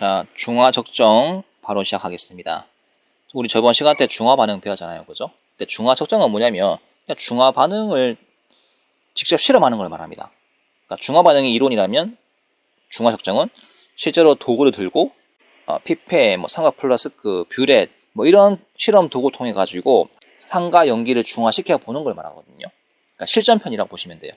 자, 중화 적정 바로 시작하겠습니다. 우리 저번 시간 때 중화 반응 배웠잖아요. 그죠? 근데 중화 적정은 뭐냐면 그냥 중화 반응을 직접 실험하는 걸 말합니다. 그러니까 중화 반응이 이론이라면 중화 적정은 실제로 도구를 들고 피페, 삼각 플라스크, 뷰렛 이런 실험 도구 통해 가지고 산과 연기를 중화시켜 보는 걸 말하거든요. 그러니까 실전편이라고 보시면 돼요.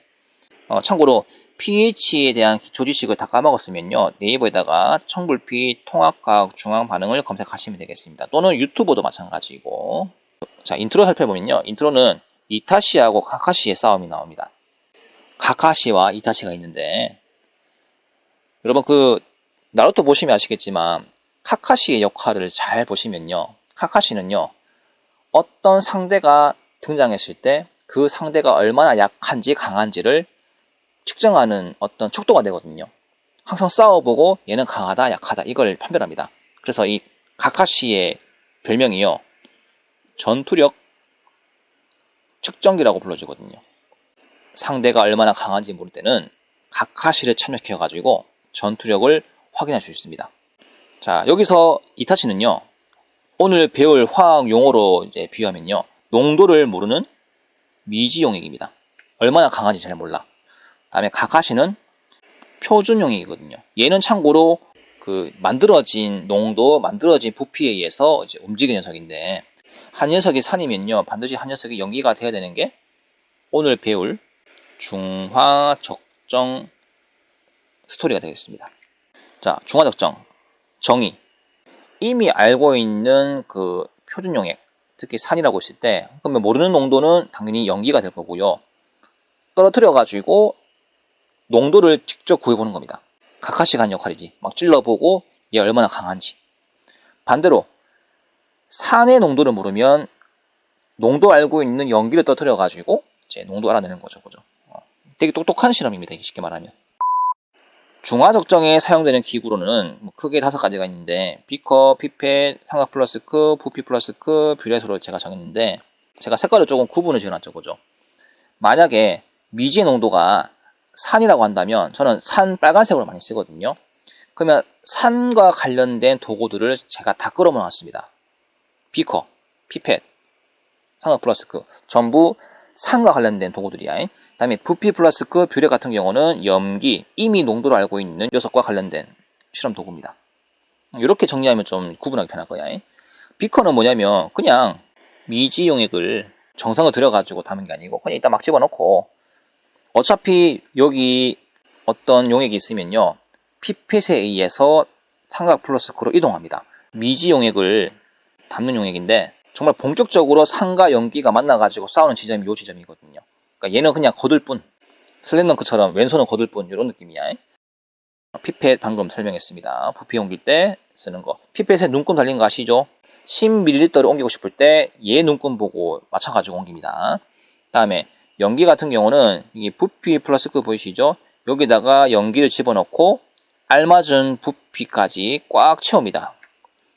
참고로 pH에 대한 기초 지식을 다 까먹었으면요, 네이버에다가 청불피 통합과학 중앙 반응을 검색하시면 되겠습니다. 또는 유튜브도 마찬가지고. 자, 인트로 살펴보면요, 인트로는 이타시하고 카카시의 싸움이 나옵니다. 카카시와 이타시가 있는데, 여러분 나루토 보시면 아시겠지만 카카시의 역할을 잘 보시면요, 카카시는요, 어떤 상대가 등장했을 때 그 상대가 얼마나 약한지 강한지를 측정하는 어떤 척도가 되거든요. 항상 싸워보고 얘는 강하다 약하다 이걸 판별합니다. 그래서 이 카카시의 별명이요, 전투력 측정기라고 불러주거든요. 상대가 얼마나 강한지 모를 때는 카카시를 참여해 가지고 전투력을 확인할 수 있습니다. 자, 여기서 이타치는요, 오늘 배울 화학 용어로 이제 비유하면요, 농도를 모르는 미지 용액입니다. 얼마나 강한지 잘 몰라. 다음에 카카시는 표준 용액이거든요. 얘는 참고로 만들어진 농도, 만들어진 부피에 의해서 이제 움직이는 녀석인데, 한 녀석이 산이면요, 반드시 한 녀석이 연기가 돼야 되는 게 오늘 배울 중화적정 스토리가 되겠습니다. 자, 중화적정 정의. 이미 알고 있는 표준 용액, 특히 산이라고 했을 때, 그러면 모르는 농도는 당연히 연기가 될 거고요. 떨어뜨려 가지고 농도를 직접 구해보는 겁니다. 카카시가 한 역할이지. 막 찔러보고 얘 얼마나 강한지. 반대로 산의 농도를 모르면 농도 알고 있는 연기를 떨어뜨려 가지고 이제 농도 알아내는 거죠. 되게 똑똑한 실험입니다. 쉽게 말하면. 중화 적정에 사용되는 기구로는 크게 5가지가 있는데, 비커, 피펫, 삼각 플라스크, 부피 플라스크, 뷰렛으로 제가 정했는데, 제가 색깔을 조금 구분을 지어놨죠. 그죠? 만약에 미지의 농도가 산이라고 한다면 저는 산 빨간색으로 많이 쓰거든요. 그러면 산과 관련된 도구들을 제가 다 끌어모아 놨습니다. 비커, 피펫, 삼각 플라스크 전부 산과 관련된 도구들이야. 다음에 부피 플라스크, 뷰렛 같은 경우는 염기, 이미 농도를 알고 있는 녀석과 관련된 실험 도구입니다. 이렇게 정리하면 좀 구분하기 편할 거야. 비커는 뭐냐면 그냥 미지 용액을 정성을 들여가지고 담은 게 아니고 그냥 일단 막 집어넣고, 어차피 여기 어떤 용액이 있으면요, 피펫에 의해서 삼각 플라스크로 이동합니다. 미지 용액을 담는 용액인데 정말 본격적으로 산과 연기가 만나가지고 싸우는 지점이 이 지점이거든요. 그러니까 얘는 그냥 거들 뿐, 슬램덩크처럼 왼손은 거들 뿐, 이런 느낌이야. 피펫 방금 설명했습니다. 부피 옮길 때 쓰는 거. 피펫에 눈금 달린 거 아시죠? 10ml를 옮기고 싶을 때 얘 눈금 보고 맞춰가지고 옮깁니다. 다음에 연기 같은 경우는 이 부피 플라스크 보이시죠? 여기다가 연기를 집어넣고 알맞은 부피까지 꽉 채웁니다.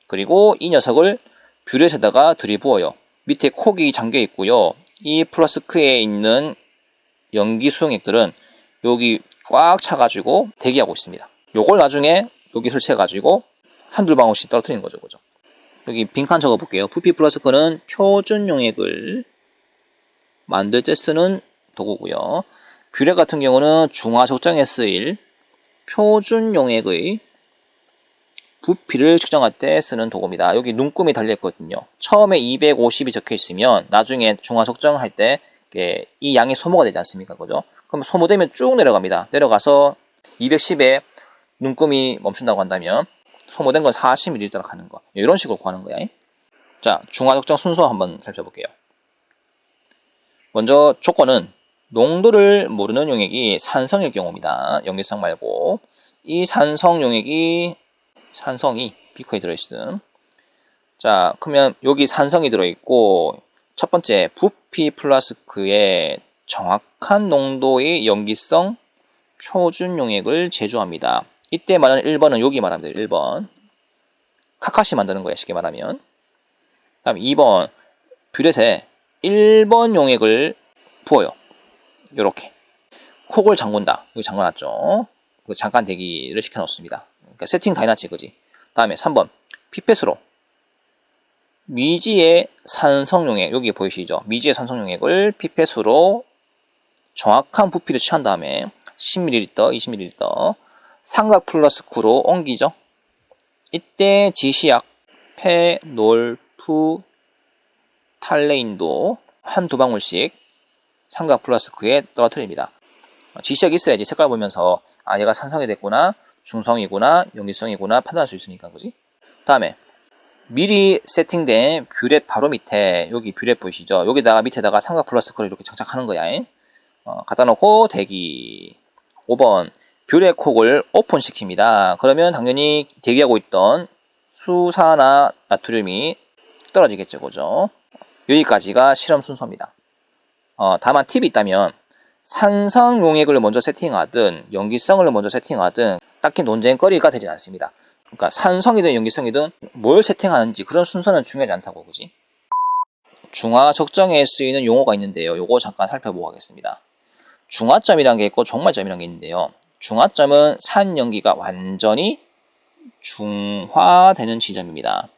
그리고 이 녀석을 뷰렛에다가 들이부어요. 밑에 콕이 잠겨 있고요. 이 플라스크에 있는 연기 수용액들은 여기 꽉 차가지고 대기하고 있습니다. 요걸 나중에 여기 설치해가지고 한두 방울씩 떨어뜨리는 거죠. 그죠? 여기 빈칸 적어볼게요. 부피 플라스크는 표준 용액을 만들 때 쓰는 도구고요. 뷰렛 같은 경우는 중화 적정에 쓰일 표준 용액의 부피를 측정할 때 쓰는 도구입니다. 여기 눈금이 달려있거든요. 처음에 250이 적혀 있으면 나중에 중화 적정할 때 이 양이 소모가 되지 않습니까? 그죠? 그럼 소모되면 쭉 내려갑니다. 내려가서 210에 눈금이 멈춘다고 한다면 소모된 건 40ml 가는 거. 이런 식으로 구하는 거야. 자, 중화 적정 순서 한번 살펴볼게요. 먼저 조건은 농도를 모르는 용액이 산성일 경우입니다. 염기성 말고. 이 산성 용액이 산성이 비커에 들어있음. 자, 그러면 여기 산성이 들어있고, 첫 번째 부피 플라스크에 정확한 농도의 염기성 표준 용액을 제조합니다. 이때 말하는 1번은 여기 말하면 돼요. 1번 카카시 만드는 거예요. 쉽게 말하면. 다음 2번 뷰렛에 1번 용액을 부어요. 요렇게 콕을 잠근다. 이거 잠궈놨죠. 잠깐 대기를 시켜놓습니다. 그러니까 세팅 다 해놨지, 그지? 다음에 3번 피펫으로 미지의 산성용액, 여기 보이시죠? 미지의 산성용액을 피펫으로 정확한 부피를 취한 다음에 10ml, 20ml 삼각 플라스크로 옮기죠. 이때 지시약 페놀프탈레인도 한두 방울씩 삼각 플라스크에 떨어뜨립니다. 지시약이 있어야지 색깔 보면서 아 얘가 산성이 됐구나, 중성이구나, 용기성이구나 판단할 수 있으니까. 그지? 다음에 미리 세팅된 뷰렛 바로 밑에, 여기 뷰렛 보이시죠? 여기다가 밑에다가 삼각 플라스크를 이렇게 장착하는 거야. 갖다 놓고 대기. 5번 뷰렛 콕을 오픈시킵니다. 그러면 당연히 대기하고 있던 수산화 나트륨이 떨어지겠죠. 그죠? 여기까지가 실험 순서입니다. 다만 팁이 있다면 산성 용액을 먼저 세팅하든 연기성을 먼저 세팅하든 딱히 논쟁거리가 되진 않습니다. 그러니까 산성이든 연기성이든 뭘 세팅하는지 그런 순서는 중요하지 않다고. 그지? 중화 적정에 쓰이는 용어가 있는데요. 요거 잠깐 살펴보고 가겠습니다. 중화점이라는 게 있고 종말점이라는 게 있는데요. 중화점은 산연기가 완전히 중화되는 지점입니다.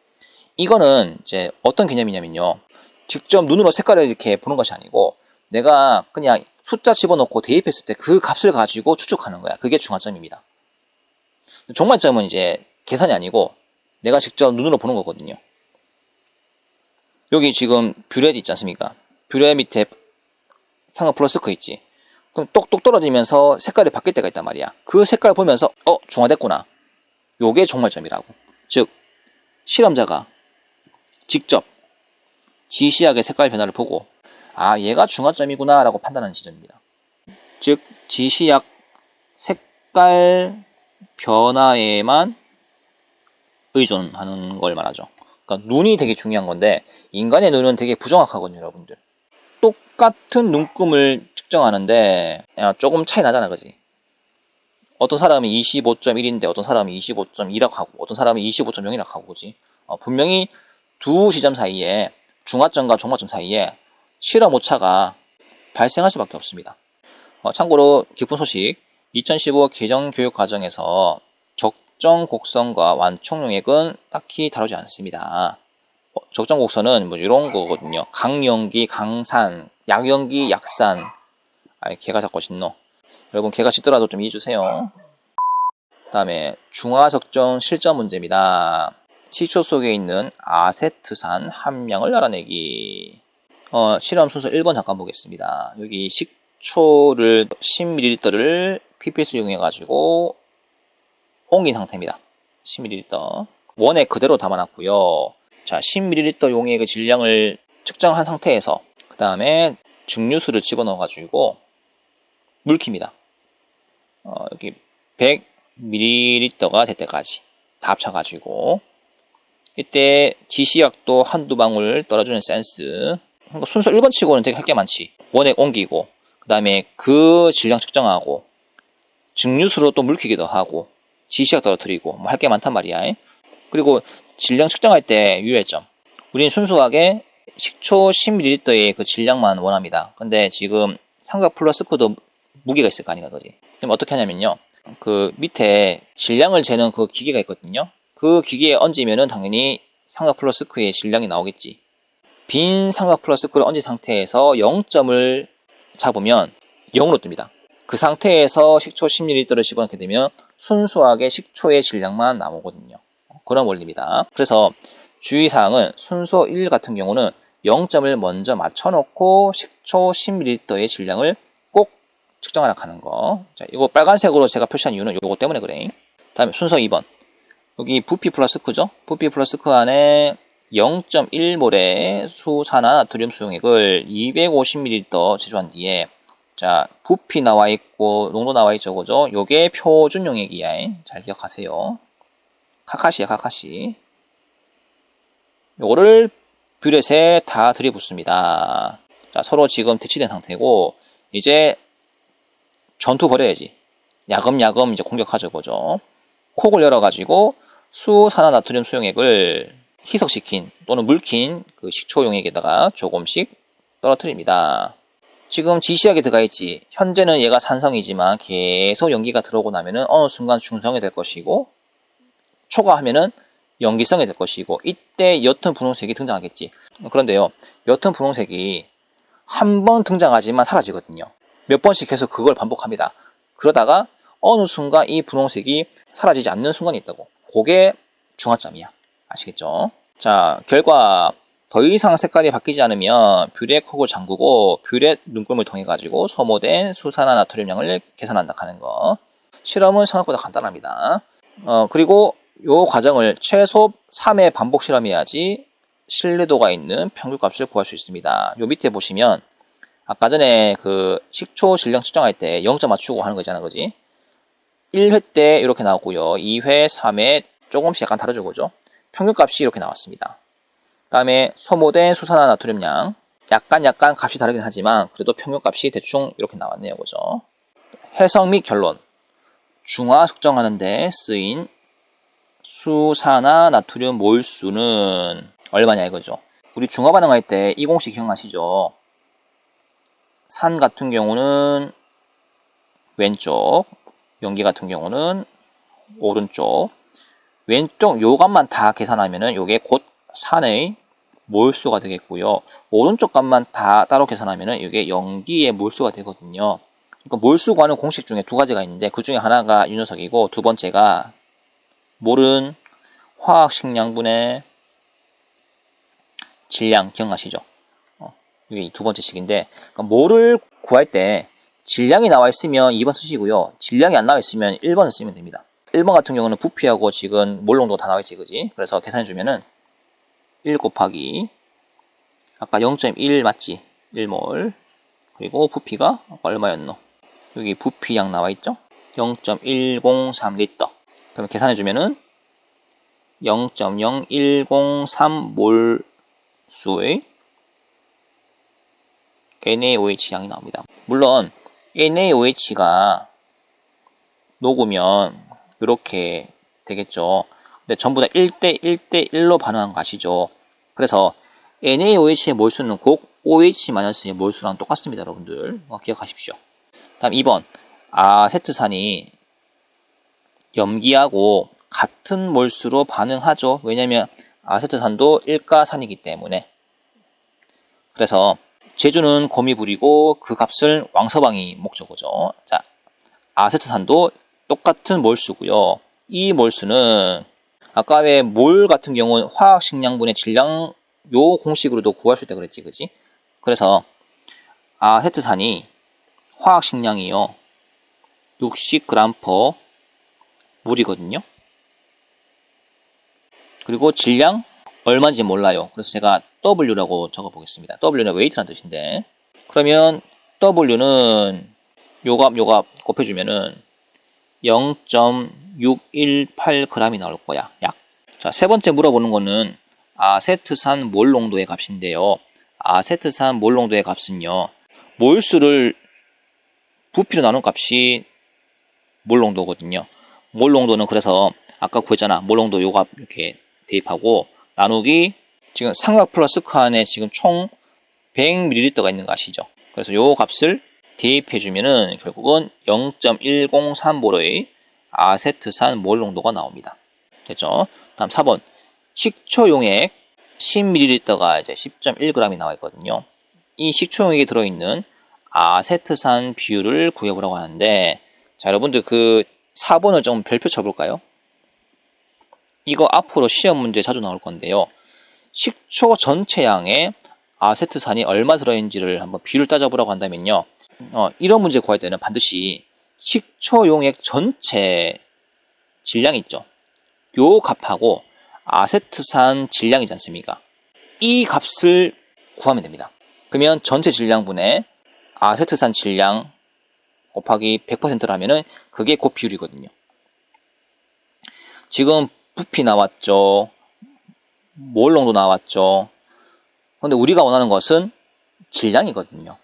이거는 이제 어떤 개념이냐면요. 직접 눈으로 색깔을 이렇게 보는 것이 아니고 내가 그냥 숫자 집어넣고 대입했을 때 그 값을 가지고 추측하는 거야. 그게 중화점입니다. 종말점은 이제 계산이 아니고 내가 직접 눈으로 보는 거거든요. 여기 지금 뷰렛 있지 않습니까? 뷰렛 밑에 삼각 플러스크 있지. 그럼 똑똑 떨어지면서 색깔이 바뀔 때가 있단 말이야. 그 색깔을 보면서 중화됐구나. 요게 종말점이라고. 즉 실험자가 직접 지시약의 색깔 변화를 보고 아 얘가 중화점이구나 라고 판단하는 지점입니다. 즉 지시약 색깔 변화에만 의존하는 걸 말하죠. 그러니까 눈이 되게 중요한 건데 인간의 눈은 되게 부정확하거든요. 여러분들 똑같은 눈금을 측정하는데 조금 차이 나잖아. 그지? 어떤 사람이 25.1인데 어떤 사람이 25.2라고 하고 어떤 사람이 25.0이라고 하고. 그지? 분명히 두 시점 사이에 중화점과 종말점 사이에 실험 오차가 발생할 수밖에 없습니다. 참고로 기쁜 소식, 2015 개정 교육 과정에서 적정 곡선과 완충 용액은 딱히 다루지 않습니다. 적정 곡선은 뭐 이런 거거든요. 강연기, 강산, 약연기, 약산. 개가 자꾸 짖노. 여러분 개가 짖더라도 좀 이해해주세요. 다음에 중화 적정 실전 문제입니다. 식초 속에 있는 아세트산 함량을 알아내기. 실험 순서 1번 잠깐 보겠습니다. 여기 식초를 10ml를 pipet을 이용해 가지고 옮긴 상태입니다. 10ml 원액 그대로 담아놨고요. 자, 10ml 용액의 질량을 측정한 상태에서 그 다음에 증류수를 집어넣어 가지고 물킵니다. 여기 100ml가 될 때까지 다 합쳐가지고 이때 지시약도 한두 방울 떨어주는 센스. 순서 1번 치고는 되게 할 게 많지. 원액 옮기고 그 다음에 그 질량 측정하고 증류수로 또 물키기도 하고 지시약 떨어뜨리고 뭐 할 게 많단 말이야. 그리고 질량 측정할 때 유의점. 우리는 순수하게 식초 10ml의 그 질량만 원합니다. 근데 지금 삼각 플러스크도 무게가 있을 거 아닌가. 그지? 그럼 어떻게 하냐면요. 그 밑에 질량을 재는 그 기계가 있거든요. 그 기계에 얹으면은 당연히 삼각 플러스크의 질량이 나오겠지. 빈 삼각 플러스크를 얹은 상태에서 0점을 잡으면 0으로 뜹니다. 그 상태에서 식초 10ml를 집어넣게 되면 순수하게 식초의 질량만 나오거든요. 그런 원리입니다. 그래서 주의사항은 순서 1 같은 경우는 0점을 먼저 맞춰놓고 식초 10ml의 질량을 꼭 측정하라 하는 거. 자, 이거 빨간색으로 제가 표시한 이유는 이거 때문에 그래. 다음에 순서 2번. 여기 부피 플러스크죠? 부피 플러스크 안에 0.1몰의 수산화 나트륨 수용액을 250ml 제조한 뒤에 자, 부피 나와 있고 농도 나와 있죠. 그죠? 요게 표준 용액이야. 잘 기억하세요. 카카시야, 카카시. 요거를 뷰렛에 다 들이붓습니다. 자, 서로 지금 대치된 상태고 이제 전투 벌여야지. 야금야금 이제 공격하죠. 그죠? 콕을 열어가지고 수산화 나트륨 수용액을 희석시킨 또는 물킨 그 식초 용액에다가 조금씩 떨어뜨립니다. 지금 지시약에 들어가 있지. 현재는 얘가 산성이지만 계속 연기가 들어오고 나면은 어느 순간 중성이 될 것이고 초과하면은 염기성이 될 것이고 이때 옅은 분홍색이 등장하겠지. 그런데요, 옅은 분홍색이 한 번 등장하지만 사라지거든요. 몇 번씩 계속 그걸 반복합니다. 그러다가 어느 순간 이 분홍색이 사라지지 않는 순간이 있다고. 그게 중화점이야. 아시겠죠? 자, 결과 더 이상 색깔이 바뀌지 않으면 뷰렛 콕을 잠그고 뷰렛 눈금을 통해 가지고 소모된 수산화 나트륨량을 계산한다 하는 거. 실험은 생각보다 간단합니다. 그리고 이 과정을 최소 3회 반복 실험해야지 신뢰도가 있는 평균값을 구할 수 있습니다. 요 밑에 보시면 아까 전에 그 식초 질량 측정할 때 0점 맞추고 하는 거잖아, 그지? 1회 때 이렇게 나왔고요. 2회, 3회 조금씩 약간 다르죠, 그죠? 평균값이 이렇게 나왔습니다. 다음에 소모된 수산화 나트륨량 약간 값이 다르긴 하지만 그래도 평균값이 대충 이렇게 나왔네요, 그죠? 해석 및 결론. 중화 측정하는 데 쓰인 수산화 나트륨 몰수는 얼마냐 이거죠. 우리 중화 반응할 때 이 공식 기억나시죠? 산 같은 경우는 왼쪽, 용기 같은 경우는 오른쪽. 왼쪽 요 값만 다 계산하면은 요게 곧 산의 몰수가 되겠고요. 오른쪽 값만 다 따로 계산하면은 이게 염기의 몰수가 되거든요. 그러니까 몰수 구하는 공식 중에 두 가지가 있는데 그 중에 하나가 이 녀석이고 두 번째가 몰은 화학식량분의 질량 기억나시죠? 이게 두 번째 식인데 그러니까 몰을 구할 때 질량이 나와 있으면 2번 쓰시고요. 질량이 안 나와 있으면 1번을 쓰면 됩니다. 1번 같은 경우는 부피하고 지금 몰 농도 다 나와 있지, 그지? 그래서 계산해 주면은 1 곱하기 아까 0.1 맞지? 1몰 그리고 부피가 아까 얼마였노? 여기 부피량 나와 있죠? 0.103리터. 그러면 계산해 주면은 0.0103몰 수의 NaOH 양이 나옵니다. 물론 NaOH가 녹으면 이렇게 되겠죠. 근데 전부 다 1대1대1로 반응한 거 아시죠? 그래서 NaOH의 몰수는 꼭 OH-의 몰수랑 똑같습니다, 여러분들. 기억하십시오. 다음 2번. 아세트산이 염기하고 같은 몰수로 반응하죠. 왜냐면 아세트산도 일가산이기 때문에. 그래서 제주는 곰이 부리고 그 값을 왕서방이 목적어죠. 자, 아세트산도 똑같은 몰수고요. 이 몰수는 아까 왜 몰 같은 경우는 화학식량분의 질량 요 공식으로도 구할 수 있다 그랬지, 그지? 그래서 아세트산이 화학식량이요 60g/몰이거든요. 그리고 질량 얼마인지 몰라요. 그래서 제가 W라고 적어보겠습니다. W는 웨이트란 뜻인데 그러면 W는 요값 곱해주면은 0.618g이 나올 거야, 약. 자, 세 번째 물어보는 거는 아세트산 몰 농도의 값인데요. 아세트산 몰 농도의 값은요, 몰수를 부피로 나눈 값이 몰 농도거든요. 몰 농도는 그래서 아까 구했잖아. 몰 농도 요 값 이렇게 대입하고 나누기 지금 삼각 플러스 칸에 지금 총 100ml가 있는 거 아시죠? 그래서 요 값을 대입해주면은 결국은 0.103몰의 아세트산 몰 농도가 나옵니다. 됐죠? 다음 4번. 식초용액 10ml가 이제 10.1g이 나와 있거든요. 이 식초용액에 들어있는 아세트산 비율을 구해보라고 하는데, 자, 여러분들 그 4번을 좀 별표 쳐볼까요? 이거 앞으로 시험 문제 자주 나올 건데요. 식초 전체 양에 아세트산이 얼마 들어있는지를 한번 비율을 따져보라고 한다면요. 이런 문제 구할 때는 반드시 식초용액 전체 질량 있죠. 요 값하고 아세트산 질량이지 않습니까? 이 값을 구하면 됩니다. 그러면 전체 질량분의 아세트산 질량 곱하기 100%라면은 그게 그 비율이거든요. 지금 부피 나왔죠. 몰 농도 나왔죠. 근데 우리가 원하는 것은 질량이거든요.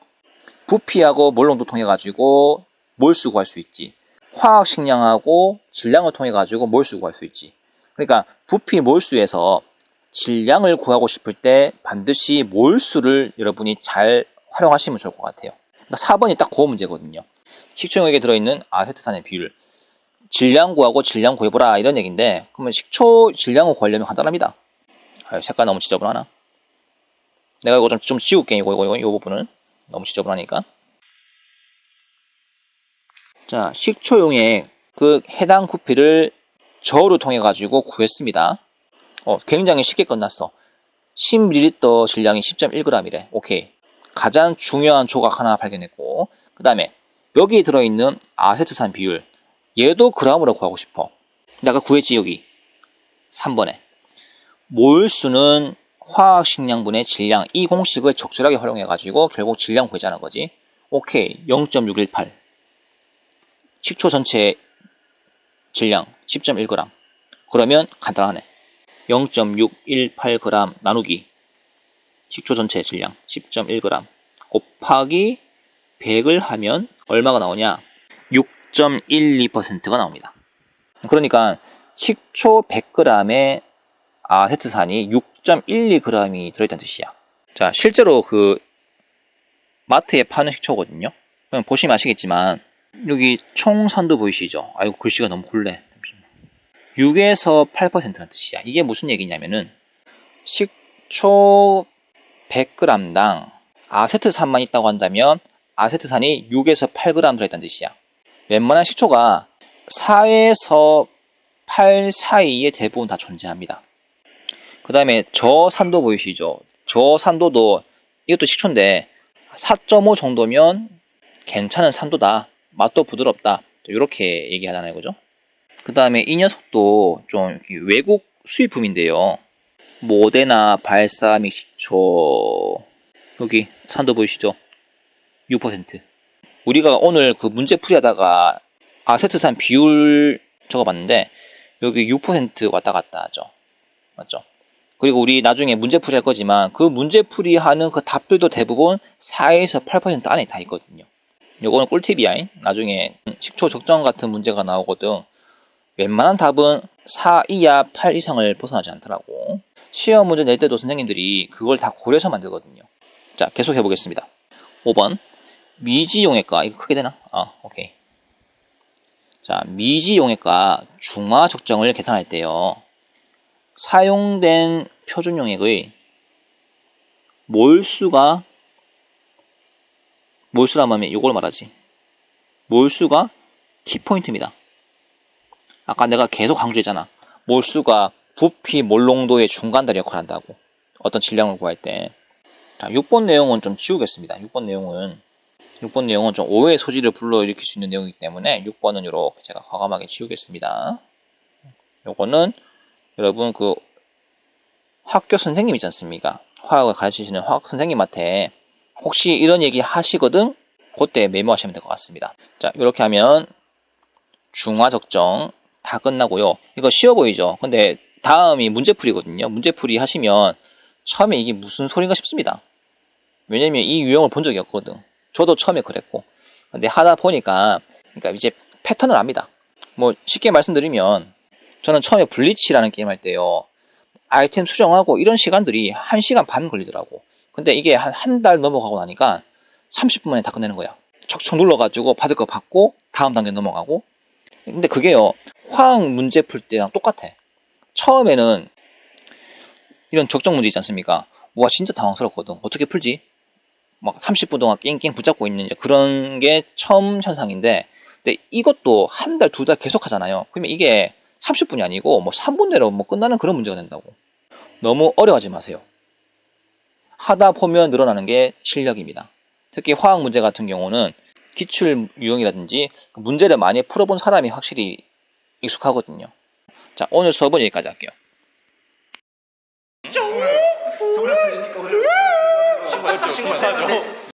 부피하고 몰 농도 통해 가지고 몰수 구할 수 있지. 화학식량하고 질량을 통해 가지고 몰수 구할 수 있지. 그러니까 부피 몰수에서 질량을 구하고 싶을 때 반드시 몰수를 여러분이 잘 활용하시면 좋을 것 같아요. 그러니까 4번이 딱 그 문제거든요. 식초용액에 들어있는 아세트산의 비율. 질량 구하고 질량 구해보라 이런 얘기인데, 그러면 식초 질량을 구하려면 간단합니다. 아유, 색깔 너무 지저분하나? 내가 이거 좀 지울게. 이 부분은 너무 지저분하니까. 자, 식초용의 그 해당 구피를 저울을 통해 가지고 구했습니다. 굉장히 쉽게 끝났어. 10ml 질량이 10.1g이래. 오케이. 가장 중요한 조각 하나 발견했고, 그 다음에 여기 들어있는 아세트산 비율, 얘도 g으로 구하고 싶어. 내가 구했지. 여기 3번에 몰수는 화학식량분의 질량, 이 공식을 적절하게 활용해 가지고 결국 질량 구하자는 거지. 오케이. 0.618. 식초 전체 질량 10.1g. 그러면 간단하네. 0.618g 나누기 식초 전체 질량 10.1g 곱하기 100을 하면 얼마가 나오냐? 6.12%가 나옵니다. 그러니까 식초 100g에 아세트산이 6.12g이 들어있다는 뜻이야. 자, 실제로 그 마트에 파는 식초거든요. 그럼 보시면 아시겠지만 여기 총산도 보이시죠? 아이고, 글씨가 너무 굴래. 6에서 8%라는 뜻이야. 이게 무슨 얘기냐면은 식초 100g당 아세트산만 있다고 한다면 아세트산이 6에서 8g 들어있다는 뜻이야. 웬만한 식초가 4에서 8 사이에 대부분 다 존재합니다. 그 다음에 저산도 보이시죠? 저산도도 이것도 식초인데 4.5 정도면 괜찮은 산도다. 맛도 부드럽다. 이렇게 얘기하잖아요. 그죠? 그 다음에 이 녀석도 좀 외국 수입품인데요. 모데나 발사믹 식초, 여기 산도 보이시죠? 6%. 우리가 오늘 그 문제풀이 하다가 아세트산 비율 적어봤는데 여기 6% 왔다 갔다 하죠. 맞죠? 그리고 우리 나중에 문제풀이 할 거지만 그 문제풀이 하는 그 답들도 대부분 4에서 8% 안에 다 있거든요. 요거는 꿀팁이야. 나중에 식초 적정 같은 문제가 나오거든. 웬만한 답은 4 이하 8 이상을 벗어나지 않더라고. 시험 문제 낼 때도 선생님들이 그걸 다 고려해서 만들거든요. 자, 계속해 보겠습니다. 5번 미지용액과, 이거 크게 되나? 오케이. 자, 미지용액과 중화 적정을 계산할 때요, 사용된 표준용액의 몰수라면 이걸 말하지. 몰수가 키포인트입니다. 아까 내가 계속 강조했잖아. 몰수가 부피 몰농도의 중간다리 역할을 한다고. 어떤 질량을 구할 때. 자, 6번 내용은 좀 지우겠습니다. 6번 내용은 좀 오해의 소지를 불러일으킬 수 있는 내용이기 때문에 6번은 이렇게 제가 과감하게 지우겠습니다. 요거는 여러분 그 학교 선생님 있지 않습니까? 화학을 가르치시는 화학 선생님한테 혹시 이런 얘기 하시거든? 그때 메모하시면 될 것 같습니다. 자, 이렇게 하면 중화 적정 다 끝나고요. 이거 쉬워 보이죠? 근데 다음이 문제풀이거든요. 문제풀이 하시면 처음에 이게 무슨 소린가 싶습니다. 왜냐면 이 유형을 본 적이 없거든. 저도 처음에 그랬고. 근데 하다 보니까, 그러니까 이제 패턴을 압니다. 뭐 쉽게 말씀드리면 저는 처음에 블리치라는 게임 할 때요, 아이템 수정하고 이런 시간들이 1시간 반 걸리더라고. 근데 이게 한 달 넘어가고 나니까 30분 만에 다 끝내는 거야. 척척 눌러가지고 받을 거 받고 다음 단계 넘어가고. 근데 그게요, 화학 문제 풀 때랑 똑같아. 처음에는 이런 적정 문제 있지 않습니까? 와, 진짜 당황스럽거든. 어떻게 풀지? 막 30분 동안 깽깽 붙잡고 있는 이제 그런 게 처음 현상인데, 근데 이것도 한 달, 2달 계속 하잖아요. 그러면 이게 30분이 아니고 뭐 3분 내로 뭐 끝나는 그런 문제가 된다고. 너무 어려워하지 마세요. 하다 보면 늘어나는 게 실력입니다. 특히 화학 문제 같은 경우는 기출 유형이라든지 문제를 많이 풀어본 사람이 확실히 익숙하거든요. 자, 오늘 수업은 여기까지 할게요. 친구하죠.